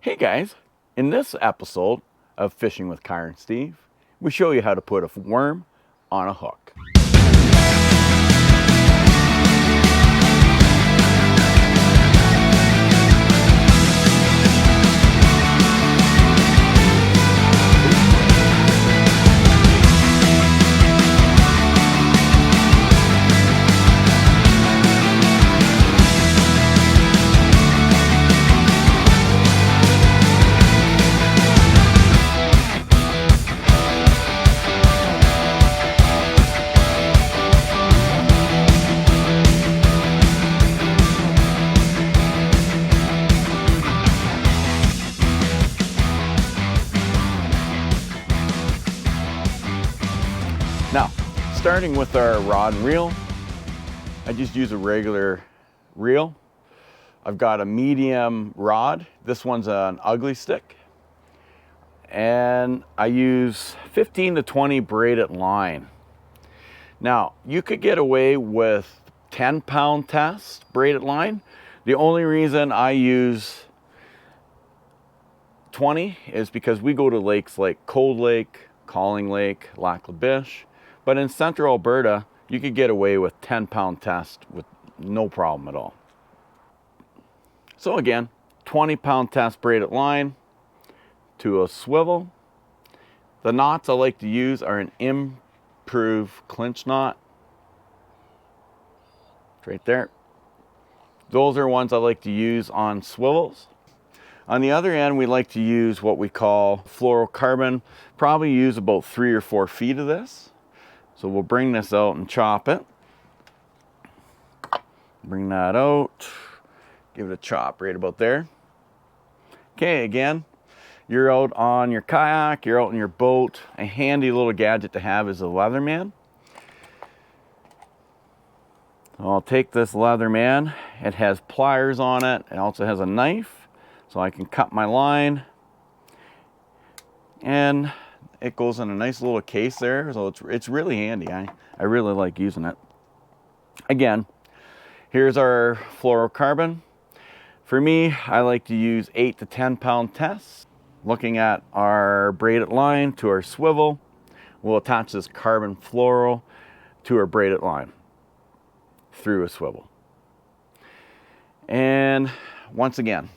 Hey guys, in this episode of Fishing with Kyra and Steve, we show you how to put a worm on a hook. Now, starting with our rod and reel, I just use a regular reel. I've got a medium rod. This one's an ugly stick. And I use 15 to 20 braided line. Now, you could get away with 10-pound test braided line. The only reason I use 20 is because we go to lakes like Cold Lake, Calling Lake, Lac La Biche. But in central Alberta, you could get away with 10-pound test with no problem at all. So again, 20-pound test braided line to a swivel. The knots I like to use are an improved clinch knot. It's right there. Those are ones I like to use on swivels. On the other end, we like to use what we call fluorocarbon. Probably use about 3 or 4 feet of this. So we'll bring this out and chop it. Bring that out. Give it a chop right about there. Okay, again, you're out on your kayak, you're out in your boat. A handy little gadget to have is a Leatherman. I'll take this Leatherman. It has pliers on it. It also has a knife, so I can cut my line. And it goes in a nice little case there, so it's really handy. I really like using it. Again, here's our fluorocarbon. For me, I like to use 8 to 10-pound tests. Looking at our braided line to our swivel, we'll attach this carbon fluoro to our braided line through a swivel. And once again,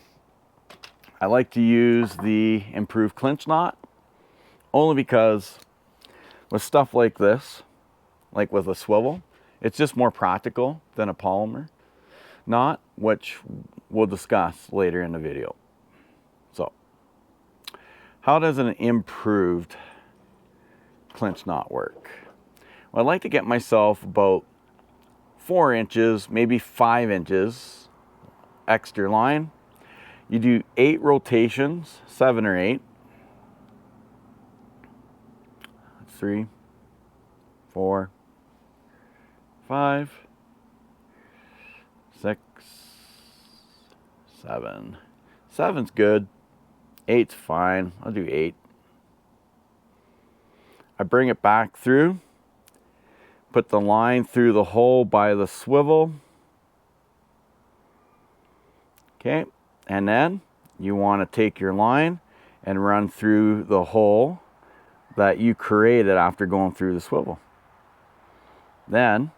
I like to use the improved clinch knot. Only because with stuff like this, like with a swivel, it's just more practical than a polymer knot, which we'll discuss later in the video. So, how does an improved clinch knot work? Well, I like to get myself about 4 inches, maybe 5 inches extra line. You do 8 rotations, 7 or 8. 3, 4, 5, 6, 7. 7's good. 8's fine. I'll do 8. I bring it back through. Put the line through the hole by the swivel. Okay. And then you want to take your line and run through the hole that you created after going through the swivel. Then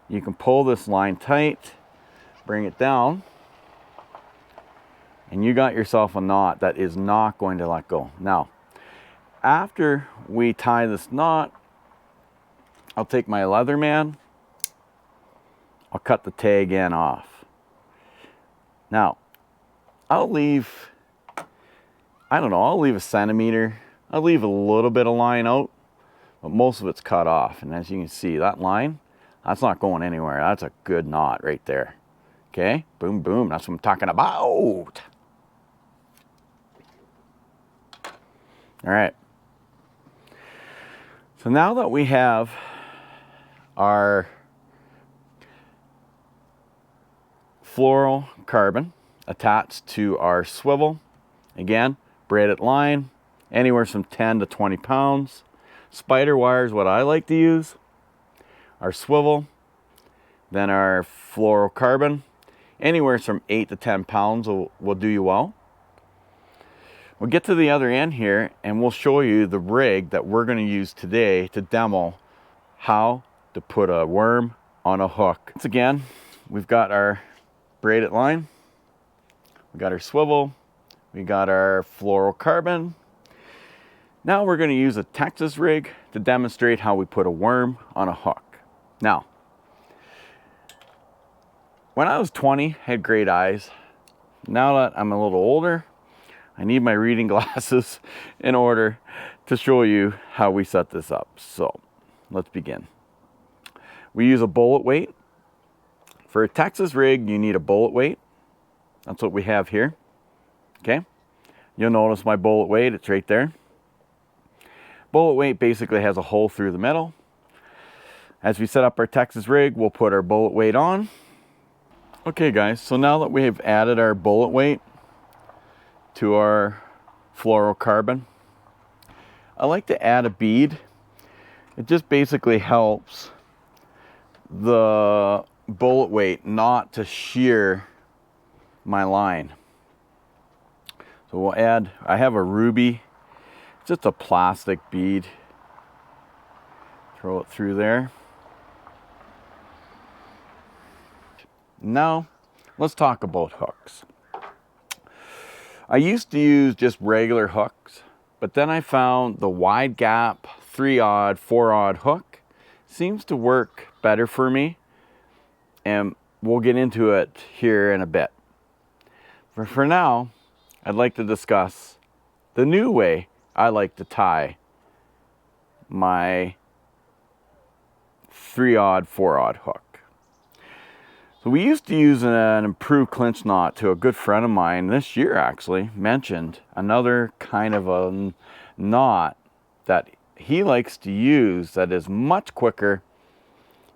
you can pull this line tight, bring it down, and you got yourself a knot that is not going to let go. Now, after we tie this knot, I'll take my Leatherman, I'll cut the tag end off. Now, I'll leave, I'll leave a centimeter. I'll leave a little bit of line out, but most of it's cut off. And as you can see, that line, that's not going anywhere. That's a good knot right there. Okay, boom, boom, that's what I'm talking about. All right. So now that we have our fluorocarbon attached to our swivel, again, braided line, anywhere from 10 to 20 pounds. Spider wire is what I like to use. Our swivel, then our fluorocarbon, anywhere from 8 to 10 pounds will do you well. We'll get to the other end here and we'll show you the rig that we're going to use today to demo how to put a worm on a hook. Once again, we've got our braided line, we got our swivel, we got our fluorocarbon. Now we're going to use a Texas rig to demonstrate how we put a worm on a hook. Now, when I was 20, I had great eyes. Now that I'm a little older, I need my reading glasses in order to show you how we set this up. So let's begin. We use a bullet weight. For a Texas rig, you need a bullet weight. That's what we have here. Okay. You'll notice my bullet weight, it's right there. Bullet weight basically has a hole through the middle. As we set up our Texas rig, we'll put our bullet weight on. Okay guys, so now that we have added our bullet weight to our fluorocarbon, I like to add a bead. It just basically helps the bullet weight not to shear my line. So we'll add, I have a ruby, just a plastic bead. Throw it through there. Now, let's talk about hooks. I used to use just regular hooks, but then I found the wide gap 3-aught, 4-aught hook seems to work better for me, and we'll get into it here in a bit. For now, I'd like to discuss the new way I like to tie my 3-aught, 4-aught hook. So we used to use an improved clinch knot to a good friend of mine this year actually mentioned another kind of a knot that he likes to use that is much quicker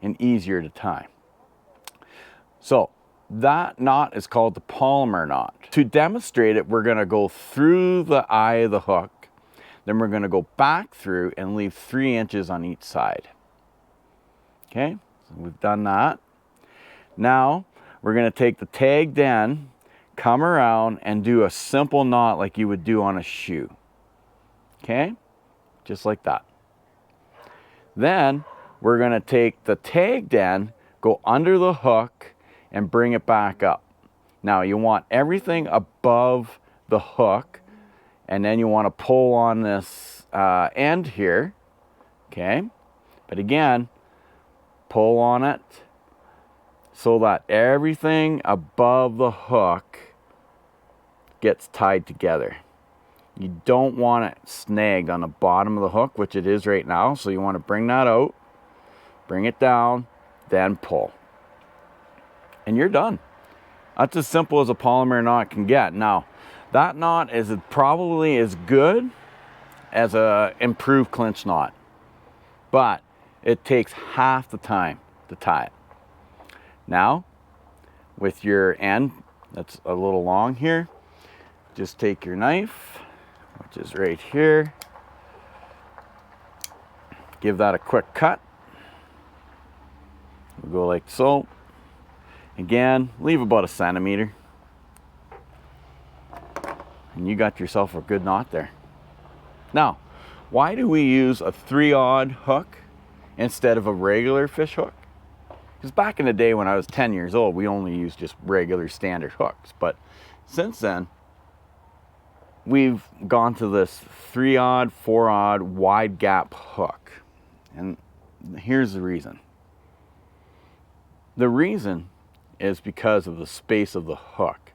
and easier to tie. So that knot is called the polymer knot. To demonstrate it, we're going to go through the eye of the hook, then we're going to go back through and leave 3 inches on each side. Okay, so we've done that. Now we're going to take the tagged end, come around and do a simple knot like you would do on a shoe. Okay, just like that. Then we're going to take the tagged end, go under the hook and bring it back up. Now you want everything above the hook, and then you want to pull on this end here. Okay, but again, pull on it so that everything above the hook gets tied together. You don't want it snagged on the bottom of the hook, which it is right now. So you want to bring that out, bring it down, then pull. And you're done. That's as simple as a polymer knot can get. Now, that knot is probably as good as an improved clinch knot, but it takes half the time to tie it. Now, with your end that's a little long here, just take your knife, which is right here, give that a quick cut. We'll go like so. Again, leave about 1 centimeter. And you got yourself a good knot there. Now, why do we use a 3-aught hook instead of a regular fish hook? Because back in the day when I was 10 years old, we only used just regular standard hooks. But since then, we've gone to this 3-aught, 4-aught wide gap hook. And here's the reason. The reason is because of the space of the hook,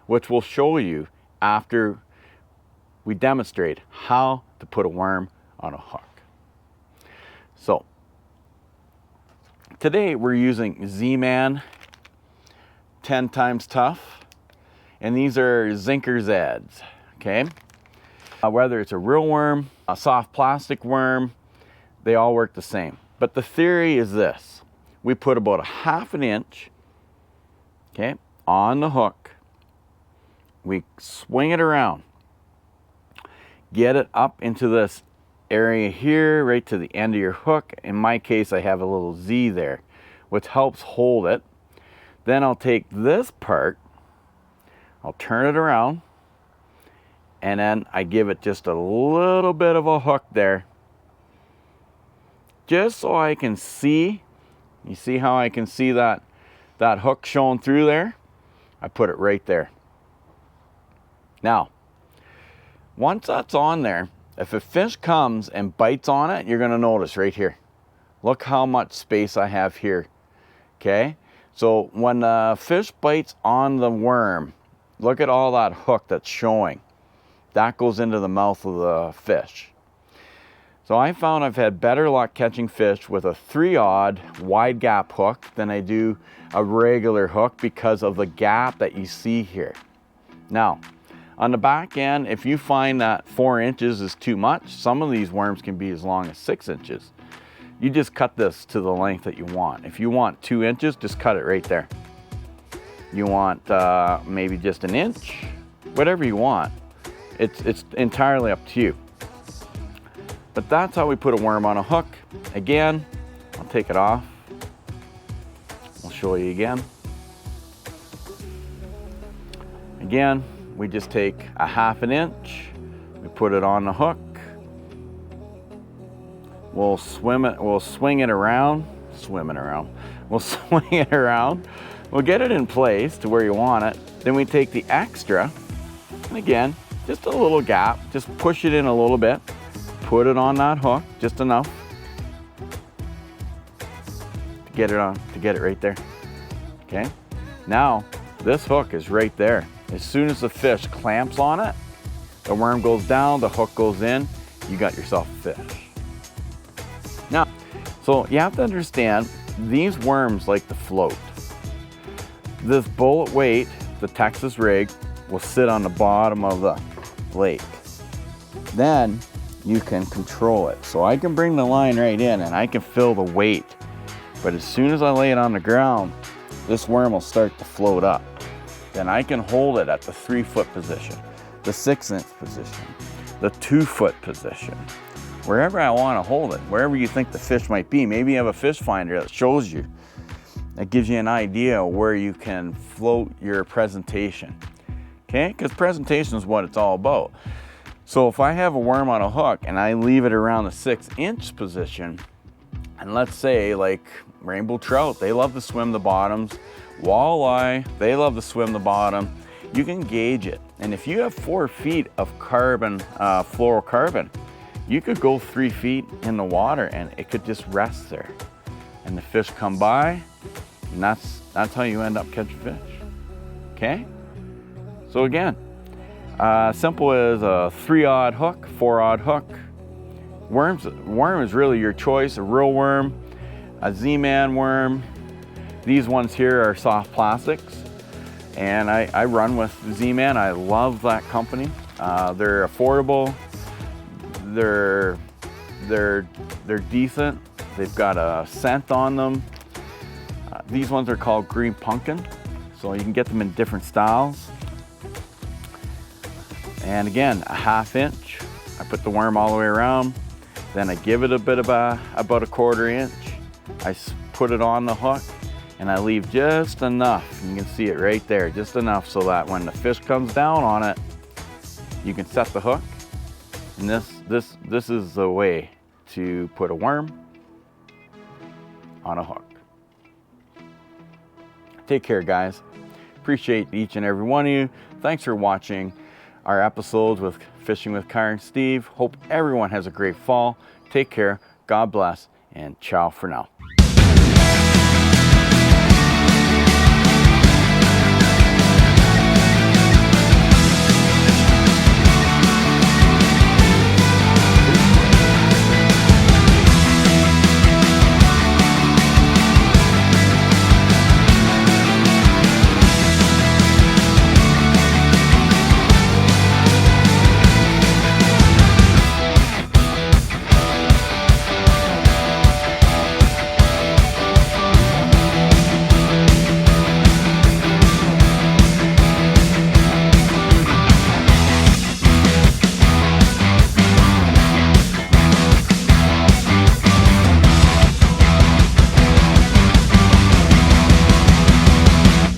which we'll show you after we demonstrate how to put a worm on a hook. So, today we're using Z-Man 10 times tough, and these are Zinker Zeds, okay? Whether it's a real worm, a soft plastic worm, they all work the same. But the theory is this: we put about 1/2 inch, okay, on the hook, we swing it around, get it up into this area here, right to the end of your hook. In my case, I have a little Z there, which helps hold it. Then I'll take this part, I'll turn it around, And then I give it just a little bit of a hook there, just so I can see. You see how I can see that hook showing through there? I put it right there. Now, once that's on there, if a fish comes and bites on it, you're gonna notice right here. Look how much space I have here, okay? So when the fish bites on the worm, look at all that hook that's showing. That goes into the mouth of the fish. So I found I've had better luck catching fish with a 3-aught wide gap hook than I do a regular hook because of the gap that you see here. Now, on the back end, if you find that 4 inches is too much, some of these worms can be as long as 6 inches. You just cut this to the length that you want. If you want 2 inches, just cut it right there. You want maybe just an inch, whatever you want. It's entirely up to you. But that's how we put a worm on a hook. Again, I'll take it off. I'll show you again. Again, we just take a 1/2 inch, we put it on the hook. We'll swing it around. We'll swing it around. We'll get it in place to where you want it. Then we take the extra, and again, just a little gap, just push it in a little bit. Put it on that hook, just enough to get it on, to get it right there. Okay, now this hook is right there. As soon as the fish clamps on it, the worm goes down, the hook goes in, you got yourself a fish. Now, so you have to understand, these worms like to float. This bullet weight, the Texas rig, will sit on the bottom of the lake. Then you can control it. So I can bring the line right in and I can feel the weight. But as soon as I lay it on the ground, this worm will start to float up. Then I can hold it at the 3-foot position, the 6-inch position, the 2-foot position, wherever I want to hold it, wherever you think the fish might be. Maybe you have a fish finder that shows you, that gives you an idea where you can float your presentation. Okay, because presentation is what it's all about. So if I have a worm on a hook and I leave it around the 6-inch position, and let's say like rainbow trout, they love to swim the bottoms. Walleye, they love to swim the bottom. You can gauge it. And if you have 4 feet of carbon, fluorocarbon, you could go 3 feet in the water and it could just rest there. And the fish come by, and that's how you end up catching fish. Okay? So again, simple as a 3-aught hook, 4-aught hook. Worm is really your choice, a real worm, a Z-Man worm. These ones here are soft plastics, and I run with Z-Man. I love that company. They're affordable. They're decent. They've got a scent on them. These ones are called green pumpkin, so you can get them in different styles. And again, a 1/2 inch. I put the worm all the way around. Then I give it a bit of about a 1/4 inch. I put it on the hook, and I leave just enough. You can see it right there, just enough so that when the fish comes down on it, you can set the hook. And this is the way to put a worm on a hook. Take care, guys. Appreciate each and every one of you. Thanks for watching our episodes with Fishing with Kyra and Steve. Hope everyone has a great fall. Take care, God bless, and ciao for now.